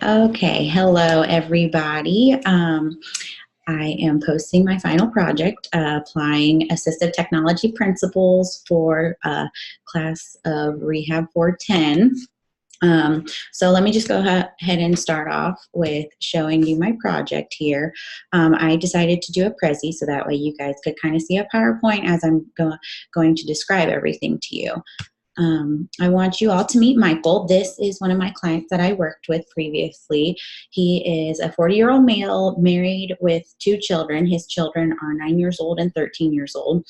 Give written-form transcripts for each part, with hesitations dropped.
Okay, hello everybody. I am posting my final project, applying assistive technology principles for class of Rehab 410. So let me just go ahead and start off with showing you my project here. I decided to do a Prezi so that way you guys could kind of see a PowerPoint as I'm going to describe everything to you. I want you all to meet Michael. This is one of my clients that I worked with previously. He is a 40-year-old male married with 2 children. His children are 9 years old and 13 years old.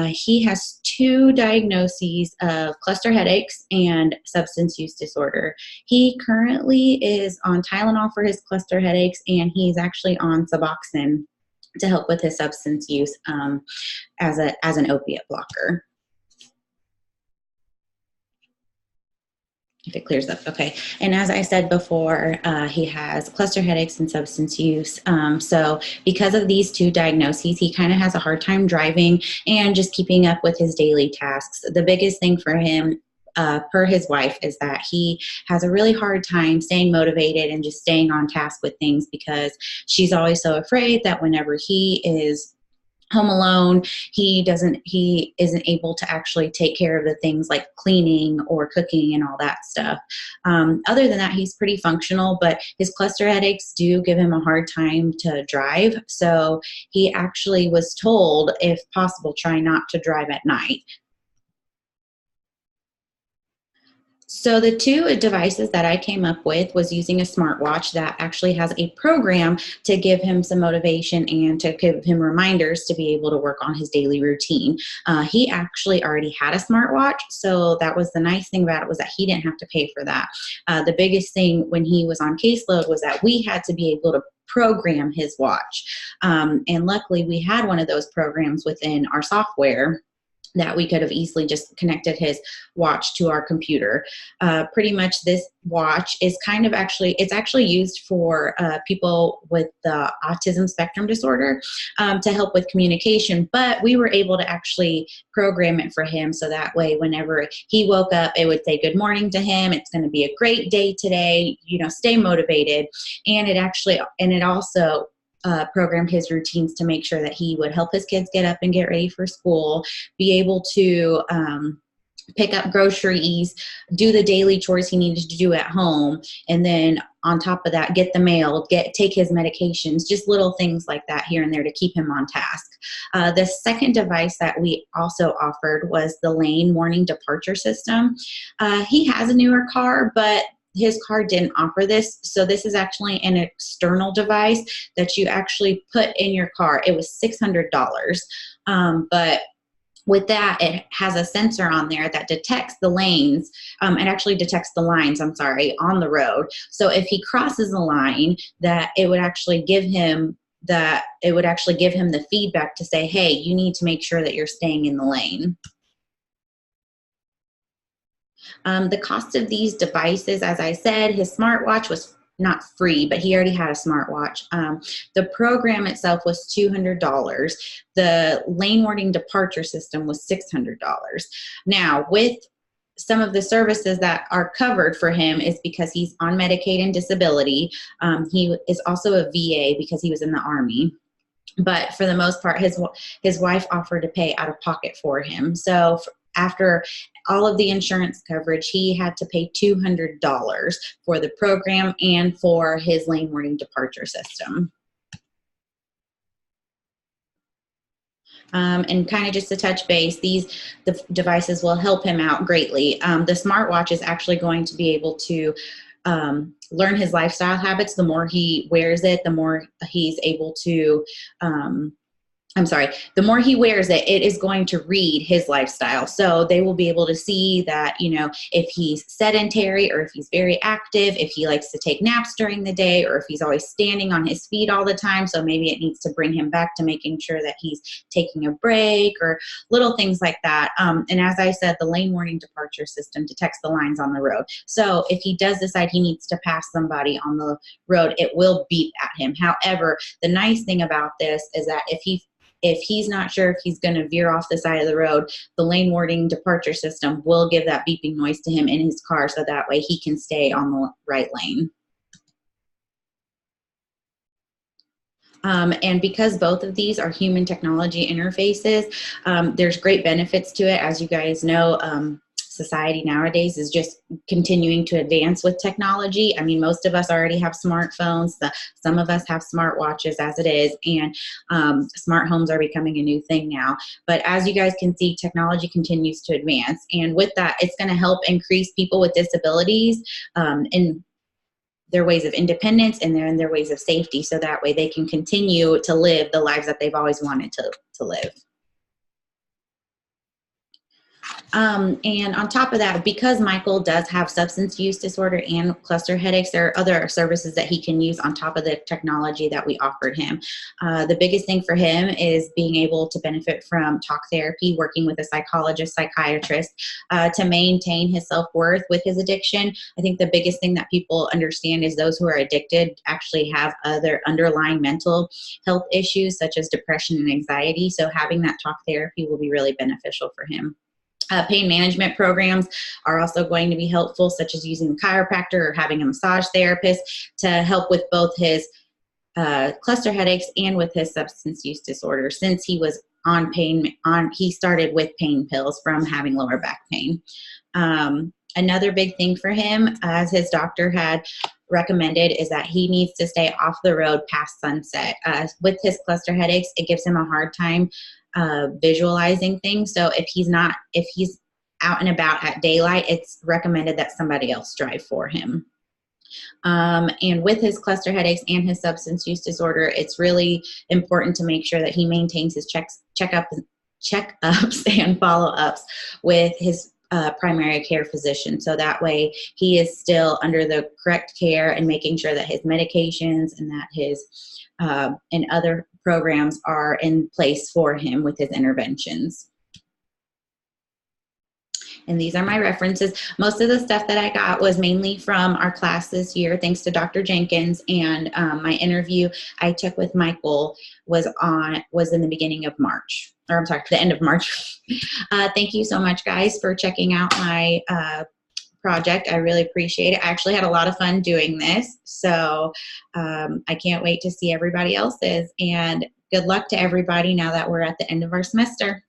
He has 2 diagnoses of cluster headaches and substance use disorder. He currently is on Tylenol for his cluster headaches, and he's actually on Suboxone to help with his substance use as an opiate blocker. If it clears up, okay. And as I said before, he has cluster headaches and substance use. So because of these 2 diagnoses, he kind of has a hard time driving and just keeping up with his daily tasks. The biggest thing for him, per his wife, is that he has a really hard time staying motivated and just staying on task with things because she's always so afraid that whenever he is home alone, he isn't able to actually take care of the things like cleaning or cooking and all that stuff. Other than that, he's pretty functional, but his cluster headaches do give him a hard time to drive. So he actually was told, if possible, try not to drive at night. So the 2 devices that I came up with was using a smartwatch that actually has a program to give him some motivation and to give him reminders to be able to work on his daily routine. He actually already had a smartwatch, so that was the nice thing about it, was that he didn't have to pay for that. The biggest thing when he was on caseload was that we had to be able to program his watch. And luckily we had one of those programs within our software that we could have easily just connected his watch to our computer. Pretty much this watch is it's actually used for people with the autism spectrum disorder to help with communication, but we were able to actually program it for him so that way whenever he woke up, it would say good morning to him. It's going to be a great day today, stay motivated. And it also programmed his routines to make sure that he would help his kids get up and get ready for school, be able to pick up groceries, do the daily chores he needed to do at home, and then on top of that, get the mail, take his medications, just little things like that here and there to keep him on task. The second device that we also offered was the lane warning departure system. He has a newer car, but his car didn't offer this. So this is actually an external device that you actually put in your car. It was $600. But with that, it has a sensor on there that detects the lanes. It actually detects the lines, on the road. So if he crosses a line, that it would actually give him the feedback to say, hey, you need to make sure that you're staying in the lane. The cost of these devices, as I said, his smartwatch was not free, but he already had a smartwatch. The program itself was $200. The lane warning departure system was $600. Now, with some of the services that are covered for him is because he's on Medicaid and disability. He is also a VA because he was in the Army. But for the most part, his wife offered to pay out of pocket for him. So after all of the insurance coverage, he had to pay $200 for the program and for his lane warning departure system. And kind of just to touch base, the devices will help him out greatly. The smartwatch is actually going to be able to learn his lifestyle habits. The more he wears it, the more he's able to the more he wears it, it is going to read his lifestyle. So they will be able to see that, if he's sedentary or if he's very active, if he likes to take naps during the day, or if he's always standing on his feet all the time. So maybe it needs to bring him back to making sure that he's taking a break or little things like that. And as I said, the lane warning departure system detects the lines on the road. So if he does decide he needs to pass somebody on the road, it will beep at him. However, the nice thing about this is that if he's not sure if he's going to veer off the side of the road, the lane warning departure system will give that beeping noise to him in his car so that way he can stay on the right lane. And because both of these are human technology interfaces, there's great benefits to it. As you guys know, society nowadays is just continuing to advance with technology. I mean, most of us already have smartphones. Some of us have smartwatches as it is, and smart homes are becoming a new thing now. But as you guys can see, technology continues to advance. And with that, it's going to help increase people with disabilities in their ways of independence and in their ways of safety, so that way they can continue to live the lives that they've always wanted to live. And on top of that, because Michael does have substance use disorder and cluster headaches, there are other services that he can use on top of the technology that we offered him. The biggest thing for him is being able to benefit from talk therapy, working with a psychologist, psychiatrist, to maintain his self-worth with his addiction. I think the biggest thing that people understand is those who are addicted actually have other underlying mental health issues, such as depression and anxiety. So having that talk therapy will be really beneficial for him. Pain management programs are also going to be helpful, such as using a chiropractor or having a massage therapist to help with both his cluster headaches and with his substance use disorder. Since he was he started with pain pills from having lower back pain. Another big thing for him, as his doctor had recommended, is that he needs to stay off the road past sunset. With his cluster headaches, it gives him a hard time visualizing things. So if he's out and about at daylight, it's recommended that somebody else drive for him. And with his cluster headaches and his substance use disorder, it's really important to make sure that he maintains his checkups and follow-ups with his primary care physician. So that way he is still under the correct care and making sure that his medications and that his and other programs are in place for him with his interventions. And these are my references. Most of the stuff that I got was mainly from our class this year, thanks to Dr. Jenkins. And my interview I took with Michael was in the beginning of March, or I'm sorry, the end of March. Thank you so much, guys, for checking out my project. I really appreciate it. I actually had a lot of fun doing this. So I can't wait to see everybody else's. And good luck to everybody now that we're at the end of our semester.